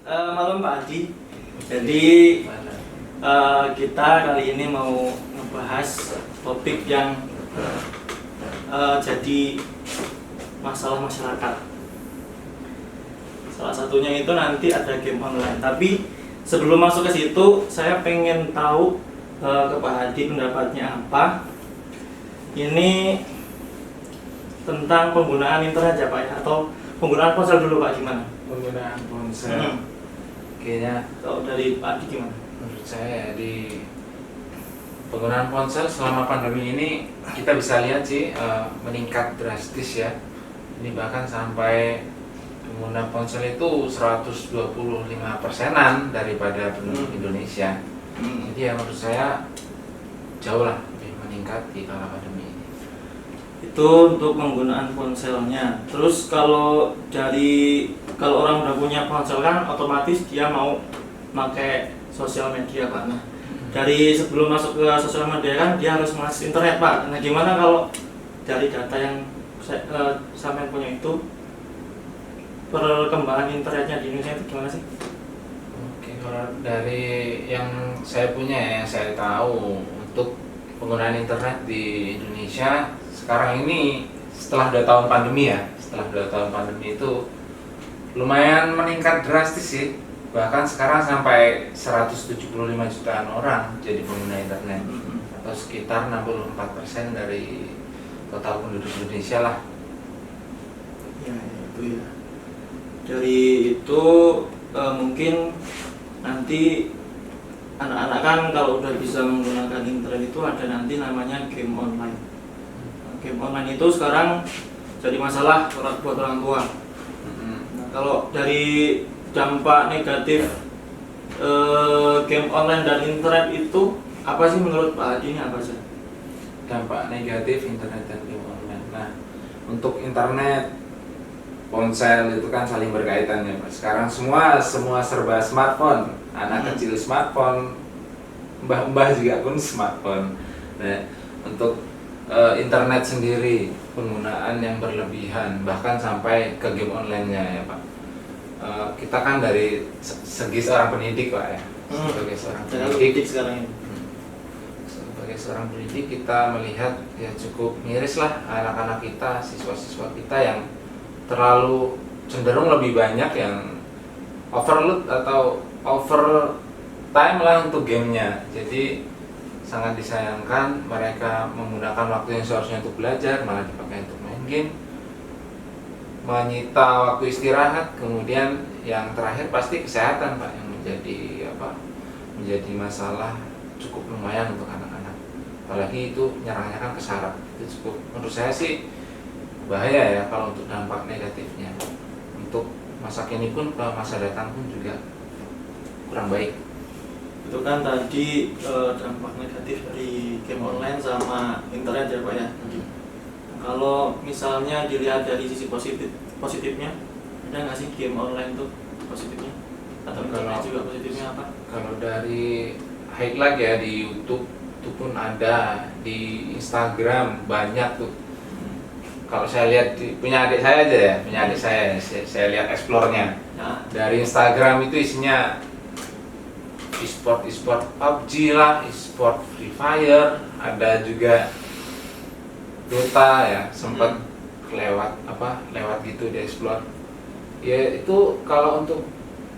Malam Pak Adi. Jadi kita kali ini mau ngebahas topik yang jadi masalah masyarakat. Salah satunya itu nanti ada game online. Tapi sebelum masuk ke situ, saya pengen tahu ke Pak Adi pendapatnya apa. Ini tentang penggunaan internet ya Pak ya, atau penggunaan ponsel dulu Pak, gimana? Penggunaan ponsel. Kayaknya Kalau dari Pak Adi gimana? menurut saya di penggunaan ponsel selama pandemi ini kita bisa lihat sih meningkat drastis ya. Ini bahkan sampai pengguna ponsel itu 125%-an daripada penduduk Indonesia. Jadi ya menurut saya jauh lah lebih meningkat di kala pandemi ini. Itu untuk penggunaan ponselnya. Terus kalau orang udah punya ponsel kan otomatis dia mau pakai sosial media Pak. Nah, dari sebelum masuk ke sosial media kan dia harus mengakses internet Pak. Nah, gimana kalau dari data yang sampean punya itu, perkembangan internetnya di Indonesia itu gimana sih? Oke, kalau dari yang saya punya ya, yang saya tahu untuk penggunaan internet di Indonesia sekarang ini setelah 2 tahun pandemi ya, setelah 2 tahun pandemi itu lumayan meningkat drastis sih. Bahkan sekarang sampai 175 jutaan orang jadi pengguna internet, atau sekitar 64% dari total penduduk Indonesia lah. Ya, itu ya. Dari itu mungkin nanti anak-anak kan kalau udah bisa menggunakan internet itu ada nanti namanya game online. Game online itu sekarang jadi masalah buat orang tua. Nah, kalau dari dampak negatif game online dan internet itu apa sih menurut Pak Adi, ini apa sih? Dampak negatif internet dan game online. Nah, untuk internet, ponsel itu kan saling berkaitan ya Pak. Sekarang semua serba smartphone. Anak kecil smartphone, mbah-mbah juga pun smartphone. Nah, untuk internet sendiri penggunaan yang berlebihan bahkan sampai ke game online-nya ya Pak. Kita kan dari segi seorang pendidik Pak ya. Sebagai seorang pendidik sekarang ini. Sebagai seorang pendidik kita melihat ya cukup miris lah anak-anak kita, siswa-siswa kita yang terlalu cenderung lebih banyak yang overload atau over time lah untuk gamenya. Jadi sangat disayangkan mereka menggunakan waktu yang seharusnya untuk belajar malah dipakai untuk main game, menyita waktu istirahat. Kemudian yang terakhir pasti kesehatan Pak, yang menjadi masalah cukup lumayan untuk anak-anak. Apalagi itu nyerangnya kan ke saraf. Itu cukup, menurut saya sih bahaya ya kalau untuk dampak negatifnya. Untuk masa kini pun ke masa datang pun juga kurang baik. Itu kan tadi dampak negatif dari game online sama internet ya Pak ya. Kalau misalnya dilihat dari sisi positifnya, ada nggak sih game online tuh positifnya? Atau internet juga positifnya apa? Kalau dari highlight ya di YouTube itu pun ada, di Instagram banyak tuh. Kalau saya lihat punya adik saya aja ya, saya lihat explore-nya. Nah, Dari Instagram itu isinya e-sport PUBG lah, e-sport Free Fire, ada juga Dota ya, sempat lewat gitu di explore. Ya itu kalau untuk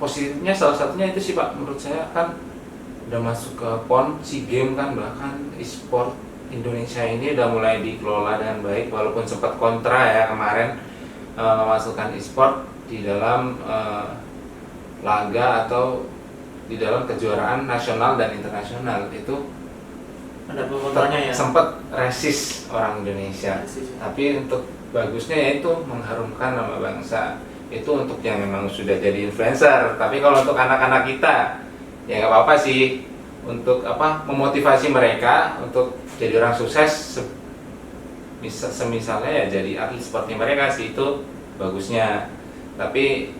positifnya salah satunya itu sih Pak, menurut saya kan udah masuk ke PON SEA Games kan, bahkan e-sport Indonesia ini udah mulai dikelola dengan baik, walaupun sempat kontra ya kemarin memasukkan e-sport di dalam laga atau di dalam kejuaraan nasional dan internasional. Itu ada kontranya ya. Sempat resist orang Indonesia. Tapi untuk bagusnya yaitu mengharumkan nama bangsa. Itu untuk yang memang sudah jadi influencer. Tapi kalau untuk anak-anak kita ya nggak apa-apa sih, untuk memotivasi mereka untuk jadi orang sukses, semisalnya ya jadi atlet seperti mereka sih, itu bagusnya. Tapi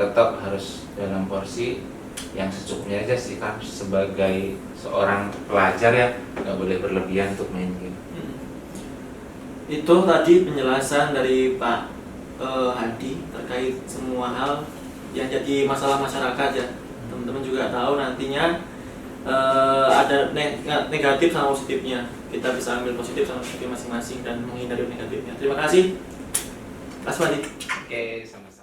tetap harus dalam porsi yang secukupnya aja sih kan, sebagai seorang pelajar ya nggak boleh berlebihan untuk main game. Itu tadi penjelasan dari Pak Hadi terkait semua hal yang jadi masalah masyarakat ya. Teman-teman juga tahu nantinya ada negatif sama positifnya. Kita bisa ambil positif sama positif masing-masing dan menghindari negatifnya. Terima kasih. Mas Wadi. Oke, sama-sama.